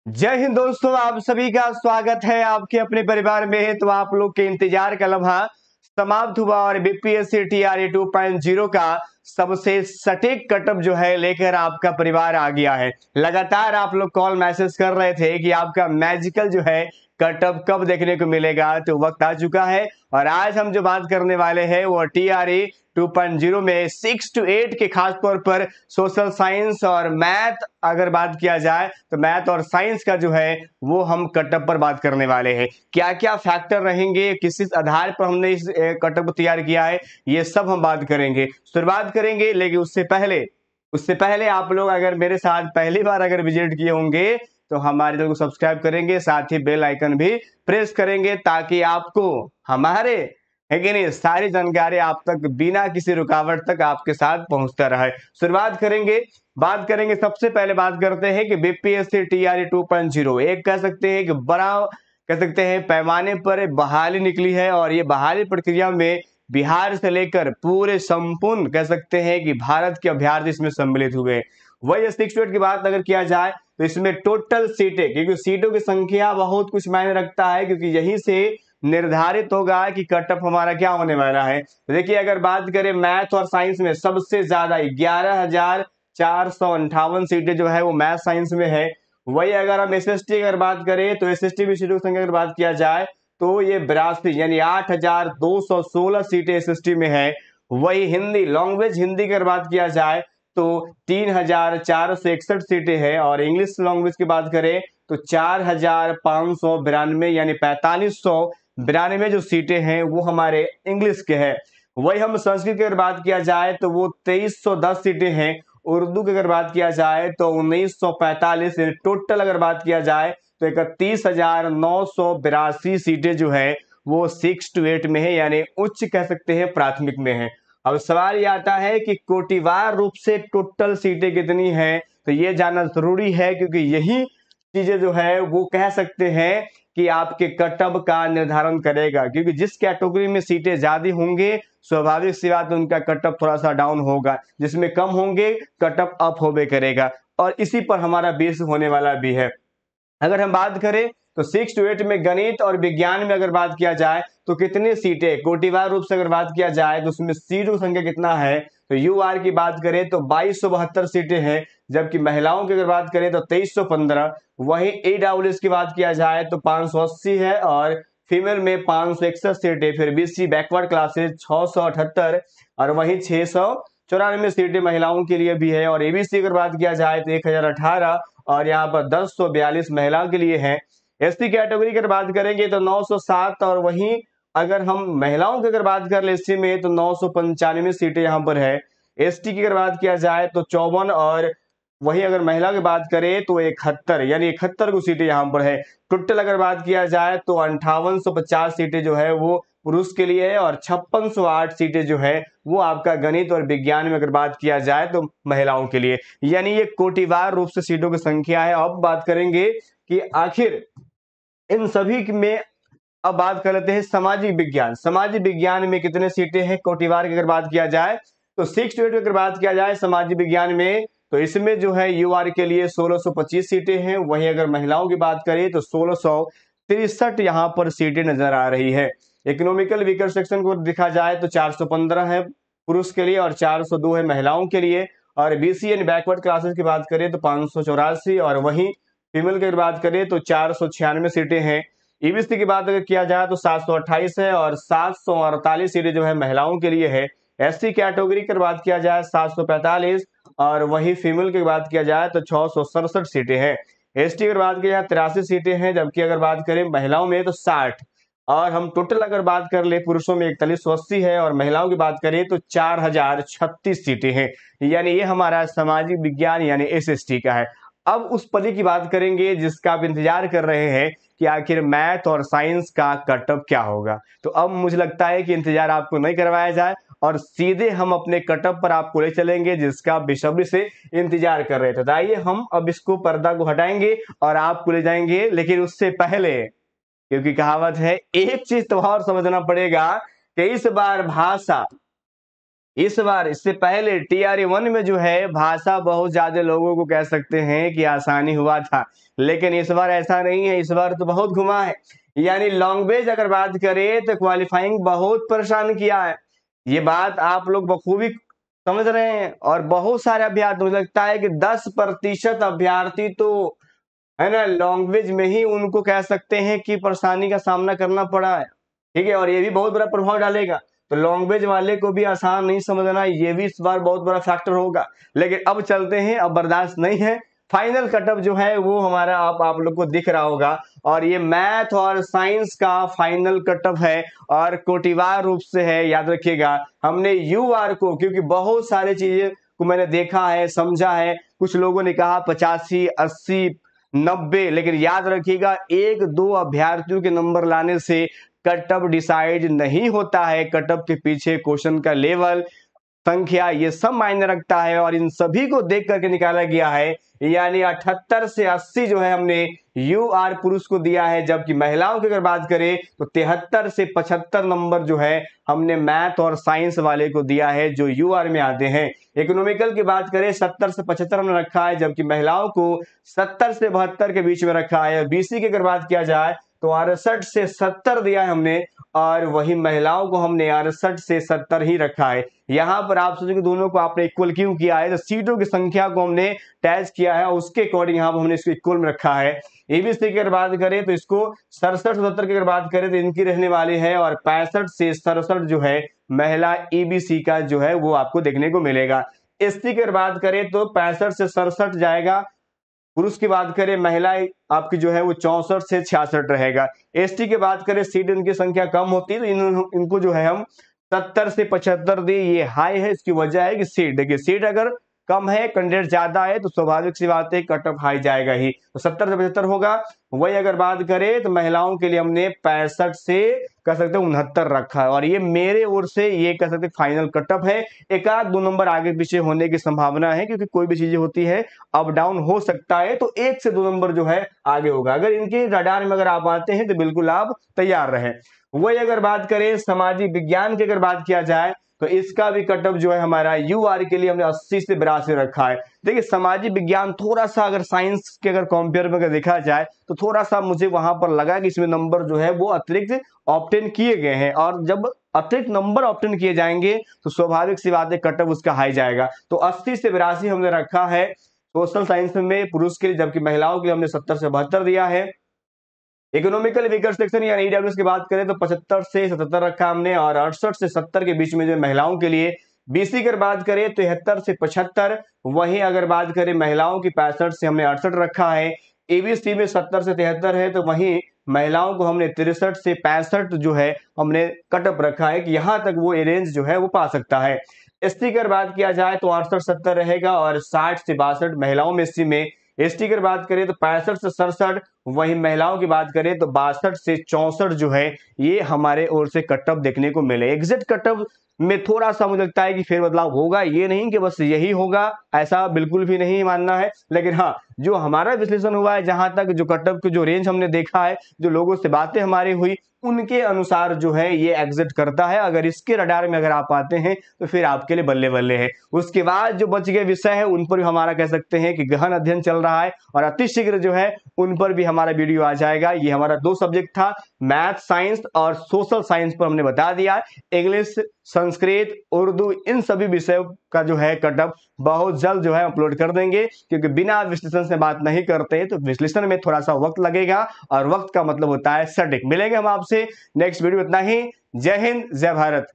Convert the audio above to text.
जय हिंद दोस्तों, आप सभी का स्वागत है आपके अपने परिवार में। तो आप लोग के इंतजार का लम्हा समाप्त हुआ और बीपीएससी टीआरई 2.0 का सबसे सटीक कटअप जो है लेकर आपका परिवार आ गया है। लगातार आप लोग कॉल मैसेज कर रहे थे कि आपका मैजिकल जो है कटअप कब देखने को मिलेगा, तो वक्त आ चुका है। और आज हम जो बात करने वाले हैं वो टीआरई 2.0 में 6 to 8 के खास तौर पर सोशल साइंस और मैथ अगर बात किया जाए तो मैथ और साइंस का जो है वो हम कटअप पर बात करने वाले हैं। क्या क्या फैक्टर रहेंगे, किस आधार पर हमने इस कटअप को तैयार किया है, ये सब हम बात करेंगे, शुरुआत करेंगे। लेकिन उससे पहले आप लोग अगर मेरे साथ पहली बार अगर विजिट किए होंगे तो हमारे चैनल को सब्सक्राइब करेंगे, साथ ही बेल आइकन भी प्रेस करेंगे ताकि आपको हमारे है कि नहीं सारी जानकारी आप तक बिना किसी रुकावट तक आपके साथ पहुंचता रहे। शुरुआत करेंगे, बात करेंगे। सबसे पहले बात करते हैं कि बीपीएससी टीआरई 2.0 एक कह सकते हैं कि बड़ा कह सकते हैं पैमाने पर बहाली निकली है। और ये बहाली प्रक्रिया में बिहार से लेकर पूरे संपूर्ण कह सकते हैं कि भारत के अभ्यर्थी इसमें सम्मिलित हुए। वही 6 की बात अगर किया जाए तो इसमें टोटल सीटें, क्योंकि सीटों की संख्या बहुत कुछ मायने रखता है, क्योंकि यहीं से निर्धारित होगा कि कटअप हमारा क्या होने वाला है। तो देखिए, अगर बात करें मैथ और साइंस में सबसे ज्यादा 11,458 सीटें जो है वो मैथ साइंस में है। वही अगर हम एसएसटी की अगर बात करें तो एसएसटी में सीटों की संख्या अगर बात किया जाए तो ये 82 यानी 8,216 सीटें एसएसटी में है। वही हिंदी लैंग्वेज हिंदी की अगर बात किया जाए तो 3,461 सीटें हैं। और इंग्लिश लैंग्वेज की बात करें तो 4,592 यानी 4,592 जो सीटें हैं वो हमारे इंग्लिश के हैं। वही हम संस्कृत की अगर बात किया जाए तो वो 2,310 सीटें हैं। उर्दू की अगर बात किया जाए तो 1,945, टोटल अगर बात किया जाए तो 31,982 सीटें जो है वो 6 to 8 में है, यानी उच्च कह सकते हैं प्राथमिक में है। अब सवाल ये आता है कि कोटिवार रूप से टोटल सीटें कितनी हैं, तो ये जानना जरूरी है, क्योंकि यही चीजें जो है वो कह सकते हैं कि आपके कटअप का निर्धारण करेगा। क्योंकि जिस कैटेगरी में सीटें ज्यादा होंगे स्वाभाविक सी बात उनका कटअप थोड़ा सा डाउन होगा, जिसमें कम होंगे कटअप अप होबे करेगा। और इसी पर हमारा बेस होने वाला भी है। अगर हम बात करें तो 6 to 8 में गणित और विज्ञान में अगर बात किया जाए तो कितने सीटें कोटिवार रूप से अगर बात किया जाए तो उसमें सीटों की संख्या कितना है, तो यूआर की बात करें तो 2,272 सीटें हैं। जबकि महिलाओं की अगर बात करें तो 2,315। वहीं ईडब्ल्यूएस की बात किया जाए तो 580 है और फीमेल में 561 सीटें। फिर बीसी बैकवर्ड क्लासेज 678 और वहीं 694 सीटें महिलाओं के लिए भी है। और एबीसी अगर बात किया जाए तो 1,018 और यहाँ पर 1042 महिलाओं के लिए है। एसटी कैटेगरी की अगर बात करेंगे तो 907 और वहीं अगर हम महिलाओं की अगर बात कर ले एसटी में तो 995 सीटें यहाँ पर है। एसटी की अगर बात किया जाए तो 54 और वहीं अगर महिला की बात करें तो 71 यानी 71 को सीटें यहाँ पर है। टोटल अगर बात किया जाए तो 5850 सीटें जो है वो पुरुष के लिए है और 5608 सीटें जो है वो आपका गणित और विज्ञान में अगर बात किया जाए तो महिलाओं के लिए, यानी ये कोटिवार रूप से सीटों की संख्या है। अब बात करेंगे कि आखिर इन सभी में, अब बात कर लेते हैं सामाजिक विज्ञान में कितने सीटें हैं कोटिवार की अगर बात किया जाए तो 6 to 8 अगर बात किया जाए सामाजिक विज्ञान में तो इसमें जो है यूआर के लिए 1,625 सीटें हैं। वहीं अगर महिलाओं की बात करें तो 1,663 यहाँ पर सीटें नजर आ रही है। इकोनॉमिकल वीकर सेक्शन को देखा जाए तो 415 है पुरुष के लिए और 402 है महिलाओं के लिए। और बीसी एंड बैकवर्ड क्लासेस की बात करें तो 584 और वहीं फीमेल की बात करें तो 496 सीटें हैं। ईबीसी की बात अगर किया जाए तो 728 है और 748 सीटें जो है महिलाओं के लिए है। एससी कैटेगरी की बात किया जाए 745 और वही फीमेल की बात किया जाए तो 667 सीटें हैं। एसटी की बात की जाए 83 सीटें हैं। जबकि अगर बात करें महिलाओं में तो 60 और हम टोटल अगर बात कर ले पुरुषों में 4180 है और महिलाओं की बात करें तो 4,036 सीटें हैं। यानी ये हमारा सामाजिक विज्ञान यानी एसएसटी का है। अब उस पद की बात करेंगे जिसका आप इंतजार कर रहे हैं कि आखिर मैथ और साइंस का कटअप क्या होगा। तो अब मुझे लगता है कि इंतजार आपको नहीं करवाया जाए और सीधे हम अपने कटअप पर आपको ले चलेंगे जिसका आप बेसब्री से इंतजार कर रहे थे। तो आइए हम अब इसको पर्दा को हटाएंगे और आपको ले जाएंगे। लेकिन उससे पहले, क्योंकि कहावत है एक चीज तो और समझना पड़ेगा कि इस बार भाषा इस बार इससे पहले TRE 1 में जो है भाषा बहुत ज्यादा लोगों को कह सकते हैं कि आसानी हुआ था, लेकिन इस बार ऐसा नहीं है, इस बार तो बहुत घुमा है। यानी लैंग्वेज अगर बात करें तो क्वालिफाइंग बहुत परेशान किया है, ये बात आप लोग बखूबी समझ रहे हैं। और बहुत सारे अभ्यर्थी, मुझे लगता है कि 10% अभ्यर्थी तो है ना लैंग्वेज में ही उनको कह सकते हैं कि परेशानी का सामना करना पड़ा है, ठीक है। और ये भी बहुत बड़ा प्रभाव डालेगा, तो लैंग्वेज वाले को भी आसान नहीं समझना, ये भी इस बार बहुत बड़ा फैक्टर होगा। लेकिन अब चलते हैं, अब बर्दाश्त नहीं है। फाइनल कटअप जो है वो हमारा आप लोग को दिख रहा होगा, और ये मैथ और साइंस का फाइनल कटअप है और कोटिवार रूप से है। याद रखिएगा, हमने UR को, क्योंकि बहुत सारी चीजें को मैंने देखा है, समझा है, कुछ लोगों ने कहा 85, 80, 90, लेकिन याद रखिएगा 1-2 अभ्यर्थियों के नंबर लाने से कटअप डिसाइड नहीं होता है। कटअप के पीछे क्वेश्चन का लेवल, संख्या, ये सब मायने रखता है, और इन सभी को देख करके निकाला गया है। यानी 78 से 80 जो है हमने UR पुरुष को दिया है, जबकि महिलाओं की अगर बात करें तो 73 से 75 नंबर जो है हमने मैथ और साइंस वाले को दिया है, जो UR में आते हैं। इकोनॉमिकल की बात करें 70 से 75 हमने रखा है, जबकि महिलाओं को 70 से 72 के बीच में रखा है। BC की अगर बात किया जाए तो 68 से 70 दिया है हमने, और वही महिलाओं को हमने 68 से 70 ही रखा है। यहाँ पर आप सोचेंगे दोनों को आपने इक्वल क्यों किया है, तो सीटों की संख्या को हमने टैच किया है, उसके अकॉर्डिंग यहाँ पर हमने इसको इक्वल में रखा है। ABC की अगर बात करें तो इसको 67-70 की अगर बात करें तो इनकी रहने वाली है, और 65 से 67 जो है महिला EBC का जो है वो आपको देखने को मिलेगा। ST की अगर बात करें तो 65 से 67 जाएगा। पुरुष की बात करें, महिलाएं आपकी जो है वो 64 से 66 रहेगा। ST की बात करें, सीट इनकी संख्या कम होती है तो इनको जो है हम 70 से 75 दी। ये हाई है, इसकी वजह है कि सीट, देखिए सीट अगर कम है, कैंडिडेट ज्यादा है, तो स्वाभाविक सी बात है कटअप हाई जाएगा ही, तो 70 से 75 होगा। वही अगर बात करें तो महिलाओं के लिए हमने 65 से कह सकते हैं 69 रखा है, और ये मेरे ओर से ये कह सकते हैं फाइनल कटअप है। एक आध 2 नंबर आगे पीछे होने की संभावना है, क्योंकि कोई भी चीजें होती है, अप डाउन हो सकता है, तो 1 से 2 नंबर जो है आगे होगा। अगर इनके रडार में अगर आप आते हैं तो बिल्कुल आप तैयार रहे। वही अगर बात करें सामाजिक विज्ञान की अगर बात किया जाए तो इसका भी कटअप जो है हमारा UR के लिए हमने 80 से 82 रखा है। देखिए सामाजिक विज्ञान थोड़ा सा अगर साइंस के अगर कंपेयर में अगर देखा जाए तो थोड़ा सा मुझे वहां पर लगा कि इसमें नंबर जो है वो अतिरिक्त ऑब्टेन किए गए हैं, और जब अतिरिक्त नंबर ऑब्टेन किए जाएंगे तो स्वाभाविक सी बात है कटअप उसका हाई जाएगा। तो 80 से 82 हमने रखा है सोशल साइंस में पुरुष के लिए, जबकि महिलाओं के लिए हमने 70 से 72 दिया है। इकोनॉमिकल वीकर सेक्शन या EWS की बात करें तो 75 से 77 रखा हमने, और 68 से 70 के बीच में जो महिलाओं के लिए। BC की बात करें तो 73 से 75, वहीं अगर बात करें महिलाओं की 65 से हमने 68 रखा है। ABC में 70 से 73 है, तो वहीं महिलाओं को हमने 63 से 65 जो है हमने कटअप रखा है कि यहाँ तक वो रेंज जो है वो पा सकता है। ST की बात किया जाए तो 68-70 रहेगा, और 60 से 62 महिलाओं में SC में। ST की बात करें तो 65 से 67, वहीं महिलाओं की बात करें तो 62 से 64 जो है ये हमारे ओर से कटअप देखने को मिले। एग्जिट कटअप में थोड़ा सा मुझे लगता है कि फेरबदलाव होगा, ये नहीं कि बस यही होगा, ऐसा बिल्कुल भी नहीं मानना है। लेकिन हाँ, जो हमारा विश्लेषण हुआ है, जहां तक जो कटअप की जो रेंज हमने देखा है, जो लोगों से बातें हमारी हुई, उनके अनुसार जो है ये एग्जिट करता है। अगर इसके रडार में अगर आप आते हैं तो फिर आपके लिए बल्ले बल्ले है। उसके बाद जो बच गए विषय है उन पर भी हमारा कह सकते हैं कि गहन अध्ययन चल रहा है, और अतिशीघ्र जो है उन पर भी हमारा वीडियो आ जाएगा। ये हमारा 2 सब्जेक्ट था, मैथ साइंस और सोशल साइंस पर हमने बता दिया। इंग्लिश, संस्कृत, उर्दू, इन सभी विषयों का जो है कटअप बहुत जल्द जो है अपलोड कर देंगे, क्योंकि बिना विश्लेषण से बात नहीं करते तो विश्लेषण में थोड़ा सा वक्त लगेगा, और वक्त का मतलब होता है सटीक। मिलेंगे हम आपसे नेक्स्ट वीडियो, इतना ही। जय हिंद, जय भारत।